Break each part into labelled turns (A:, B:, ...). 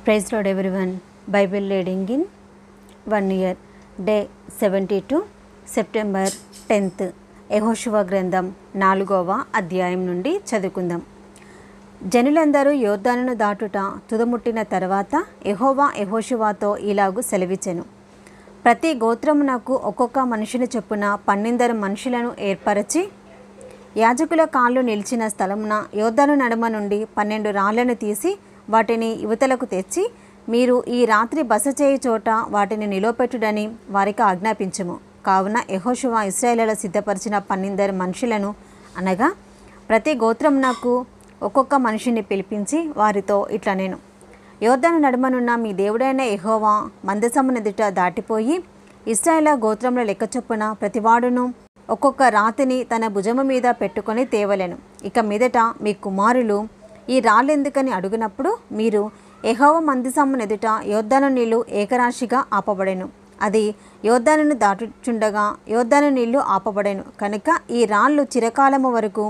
A: Praise lord everyone. Bible reading in 1 year, day 72, September 10th. యెహోషువ గ్రంథం 4వ అధ్యాయం నుండి చదువుకుందాం. జనులందరూ యోర్దానును దాటుట తుదముట్టిన తర్వాత యెహోవా యెహోషువతో ఇలాగు సెలవిచ్చెను. ప్రతి గోత్రమునకు ఒక్కొక్క మనుషుని చొప్పున 12 మనుషులను ఏర్పరచి యాజకుల కాళ్ళు నిలిచిన స్థలమున యోర్దాను నడుమ నుండి 12 రాళ్లను తీసి వాటిని యువతలకు తెచ్చి మీరు ఈ రాత్రి బస చేయి చోట వాటిని నిలవపెట్టుడని వారికి ఆజ్ఞాపించుము. కావున యెహోషువ ఇశ్రాయేలుల సిద్ధపరిచిన 12 మనుషులను అనగా ప్రతి గోత్రమునకు ఒక్కొక్క మనిషిని పిలిపించి వారితో ఇట్లా నేను యోర్దాను నడుమనున్న మీ దేవుడైన యెహోవా మందసమునెదుట దాటిపోయి ఇశ్రాయేలు గోత్రంలో లెక్క చొప్పున ప్రతివాడును ఒక్కొక్క రాతిని తన భుజము మీద పెట్టుకొని తేవలెను. ఇక మీదట మీ కుమారులు ఈ రాళ్ళెందుకని అడుగునప్పుడు మీరు యెహోవా మందసమునెదుట యోర్దాను నీళ్లు ఏకరాశిగా ఆపబడెను. అది యోర్దానును దాటుచుండగా యోర్దాను నీళ్లు ఆపబడెను కనుక ఈ రాళ్ళు చిరకాలము వరకు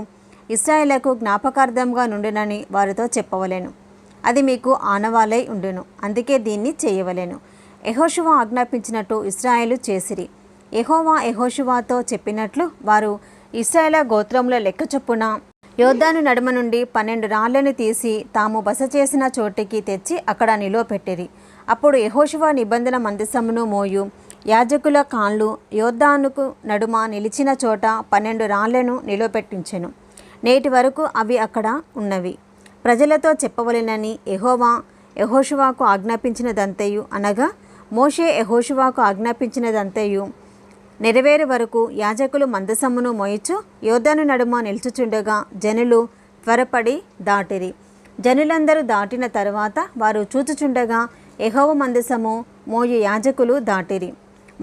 A: ఇశ్రాయేలుకు జ్ఞాపకార్థంగా నుండునని వారితో చెప్పవలెను. అది మీకు ఆనవాలై ఉండును, అందుకే దీన్ని చేయవలెను. యెహోషువ ఆజ్ఞాపించినట్టు ఇశ్రాయేలు చేసిరి. యెహోవా యెహోషువతో చెప్పినట్లు వారు ఇశ్రాయేలు గోత్రంలో లెక్క చొప్పున యోర్దాను నడుమ నుండి 12 రాళ్లను తీసి తాము బస చేసిన చోటికి తెచ్చి అక్కడ నిలువపెట్టిరి. అప్పుడు యెహోషువ నిబంధన మందసమును మోయు యాజకుల కాళ్ళు యోర్దానుకు నడుమ నిలిచిన చోట 12 రాళ్లను నిలువపెట్టించెను. నేటి వరకు అవి అక్కడ ఉన్నవి. ప్రజలతో చెప్పవలెనని యెహోవా యెహోషువకు ఆజ్ఞాపించినదంతయు అనగా మోషే యెహోషువకు ఆజ్ఞాపించినదంతయు నెరవేరు వరకు యాజకులు మందసమును మోయిచు యోర్దాను నడుమ నిల్చుచుండగా జనులు త్వరపడి దాటిరి. జనులందరూ దాటిన తర్వాత వారు చూచుచుండగా యెహోవా మందసము మోయు యాజకులు దాటిరి.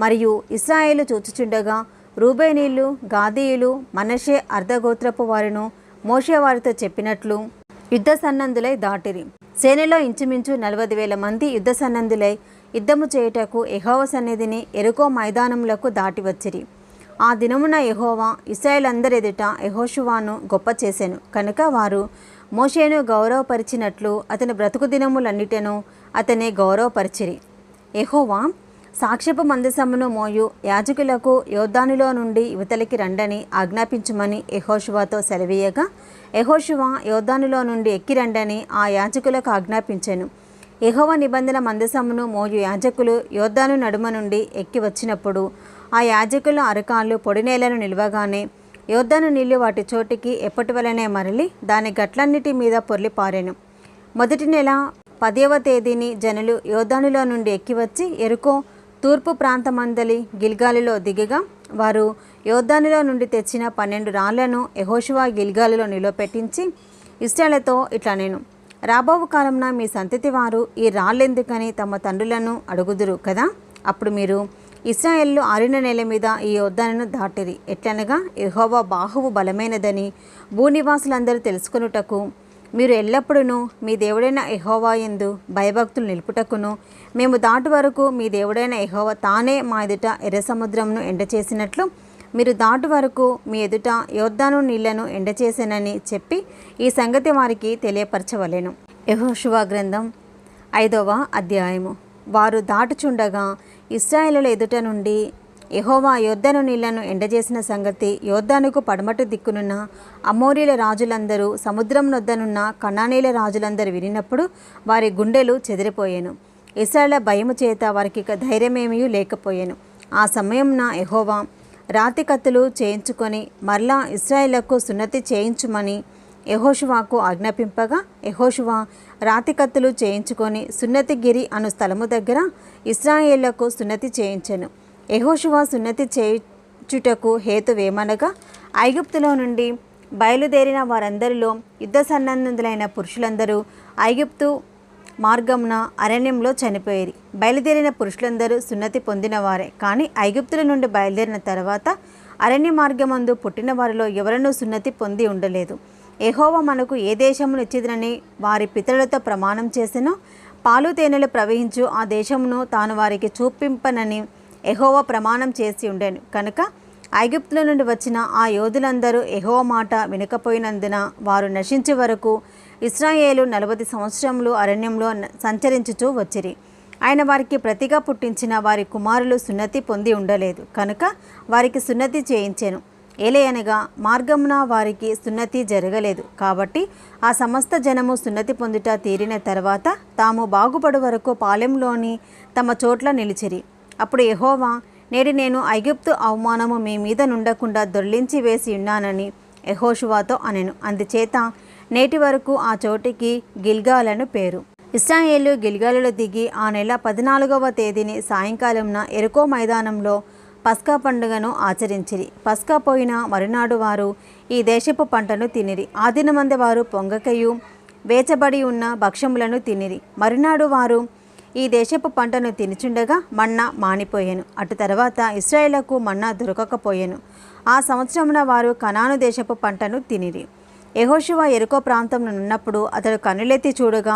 A: మరియు ఇశ్రాయేలు చూచుచుండగా రూబేనీయులు, గాదీయులు, మనష్షే అర్ధగోత్రపు వారును మోషే వారితో చెప్పినట్లు యుద్ధ సన్నద్ధులై దాటిరి. సేనలో ఇంచుమించు 40,000 మంది యుద్ధ సన్నద్ధులై యుద్ధము చేయుటకు యెహోవా సన్నిధిని యెరికో మైదానములకు దాటి వచ్చిరి. ఆ దినమున యెహోవా ఇశ్రాయేలందరి ఎదుట యెహోషువను గొప్ప చేసెను కనుక వారు మోషేను గౌరవపరిచినట్లు అతని బ్రతుకు దినములన్నిటను అతనే గౌరవపరిచిరి. యెహోవా సాక్ష్యపు మందసమును మోయు యాజకులకు యోర్దానులో నుండి యువతలికి రండని ఆజ్ఞాపించుమని యెహోషువతో సెలవీయగా యెహోషువ యోర్దానులో నుండి ఎక్కి రండని ఆ యాజకులకు ఆజ్ఞాపించెను. యెహోవా నిబంధన మందసమును మోయు యాజకులు యోర్దాను నడుమ నుండి ఎక్కి వచ్చినప్పుడు ఆ యాజకుల అరకాళ్ళు పొడి నేలను నిలవగానే యోర్దాను నీళ్లు వాటి చోటికి ఎప్పటి వలనే మరలి దాని గట్లన్నిటి మీద పొర్లిపారెను. మొదటి నెల 10వ తేదీని జనులు యోర్దానులో నుండి ఎక్కి వచ్చి యెరికో తూర్పు ప్రాంతమందలి గిల్గాలులో దిగగా వారు యోర్దానులో నుండి తెచ్చిన 12 రాళ్లను యెహోషువ గిల్గాలులో నిలవపెట్టించి ఇశ్రాయేలుతో ఇట్లా నేను రాబోవు కాలంన మీ సంతతి వారు ఈ రాళ్ళెందుకని తమ తండ్రులను అడుగుదురు కదా. అప్పుడు మీరు ఇశ్రాయేలు ఆరిన నేల మీద ఈ యోర్దానును దాటిరి. ఎట్లనగా యెహోవా బాహువు బలమైనదని భూనివాసులందరూ తెలుసుకొనుటకు మీరు ఎల్లప్పుడూ మీ దేవుడైన యెహోవా యందు భయభక్తులు నిలుపుటకును మేము దాటు వరకు మీ దేవుడైన యెహోవా తానే మా ఎదుట ఎర్ర సముద్రమును ఎండచేసినట్లు మీరు దాటు వరకు మీ ఎదుట యోర్దాను నీళ్లను ఎండచేసానని చెప్పి ఈ సంగతి వారికి తెలియపరచవలెను. యెహోషువ గ్రంథం 5వ అధ్యాయము. వారు దాటుచుండగా ఇశ్రాయేలుల ఎదుట నుండి యెహోవా యోర్దాను నీళ్లను ఎండజేసిన సంగతి యోర్దానుకు పడమటి దిక్కునున్న అమోరీల రాజులందరూ సముద్రం నొద్దనున్న కనానీల రాజులందరూ వినినప్పుడు వారి గుండెలు చెదిరిపోయాను. ఇశ్రాయేలు భయము చేత వారికి ధైర్యమేమీ లేకపోయాను. ఆ సమయంన యెహోవా రాతి కత్తులు చేయించుకొని మరలా ఇశ్రాయేలుకు సున్నతి చేయించుమని యెహోషువకు ఆజ్ఞాపింపగా యెహోషువ రాతి కత్తులు చేయించుకొని సున్నతి గిరి అను స్థలము దగ్గర ఇశ్రాయేలుకు సున్నతి చేయించెను. యెహోషువ సున్నతి చేయుటకు హేతువేమనగా ఐగుప్తులో నుండి బయలుదేరిన వారందరిలో యుద్ధ సన్నద్ధులైన పురుషులందరూ ఐగుప్తు మార్గమున అరణ్యంలో చనిపోయేరి. బయలుదేరిన పురుషులందరూ సున్నతి పొందినవారే, కానీ ఐగుప్తుల నుండి బయలుదేరిన తర్వాత అరణ్య మార్గమందు పుట్టిన వారిలో ఎవరనూ సున్నతి పొంది ఉండలేదు. యెహోవా మనకు ఏ దేశమును ఇచ్చిదనని వారి పితరులతో ప్రమాణం చేసెనో పాలు తేనెలు ప్రవహించు ఆ దేశమును తాను వారికి చూపింపనని యెహోవా ప్రమాణం చేసి ఉండెను. కనుక ఐగుప్తుల నుండి వచ్చిన ఆ యోధులందరూ యెహోవా మాట వినకపోయినందున వారు నశించే వరకు ఇశ్రాయేలు 40 సంవత్సరములు అరణ్యంలో సంచరించుచూ వచ్చిరి. ఆయన వారికి ప్రతిగా పుట్టించిన వారి కుమారులు సున్నతి పొంది ఉండలేదు కనుక వారికి సున్నతి చేయించెను. ఏలయనగా మార్గమున వారికి సున్నతి జరగలేదు. కాబట్టి ఆ సమస్త జనము సున్నతి పొందుట తీరిన తర్వాత తాము బాగుపడు వరకు పాలెంలోని తమ చోట్ల నిలిచిరి. అప్పుడు యెహోవా, నేడు నేను ఐగుప్తు అవమానము మీ మీద నుండకుండా దొర్లించి వేసి ఉన్నానని యెహోషువతో అనెను. అందుచేత నేటి వరకు ఆ చోటికి గిల్గాలను పేరు. ఇశ్రాయేలు గిల్గాలులో దిగి ఆ నెల 14వ తేదీని సాయంకాలంన ఎరుకో మైదానంలో పస్కా పండుగను ఆచరించిరి. పస్కా పోయిన మరునాడు వారు ఈ దేశపు పంటను తినిరి. ఆ దినమందు వారు పొంగకయు వేచబడి ఉన్న భక్ష్యములను తినిరి. మరునాడు వారు ఈ దేశపు పంటను తినుచుండగా మన్నా మానిపోయెను. అటు తర్వాత ఇశ్రాయేలుకు మన్నా దొరకకపోయెను. ఆ సంవత్సరమున వారు కనాను దేశపు పంటను తినిరి. యెహోషువ యెరికో ప్రాంతంలో ఉన్నప్పుడు అతడు కన్నులెత్తి చూడగా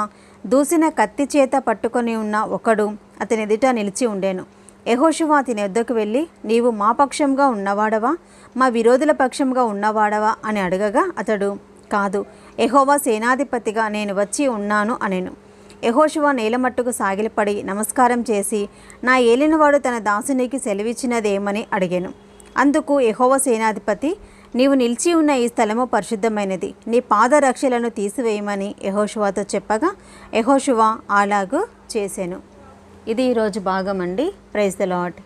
A: దూసిన కత్తి చేత పట్టుకొని ఉన్న ఒకడు అతని ఎదుట నిలిచి ఉండెను. యెహోషువ అతని వద్దకు వెళ్ళి, నీవు మా పక్షంగా ఉన్నవాడవా, మా విరోధుల పక్షంగా ఉన్నవాడవా అని అడగగా అతడు, కాదు, యెహోవా సేనాధిపతిగా నేను వచ్చి ఉన్నాను అనెను. యెహోషువ నేలమట్టుకు సాగిలపడి నమస్కారం చేసి, నా ఏలినవాడు తన దాసునికి సెలవిచ్చినదేమని అడిగాను. అందుకు యెహోవా సేనాధిపతి, నీవు నిలిచి ఉన్న ఈ స్థలము పరిశుద్ధమైనది, నీ పాదరక్షలను తీసివేయమని యెహోషువతో చెప్పగా యెహోషువ అలాగూ చేసెను. ఇది ఈరోజు భాగం అండి. Praise the lord.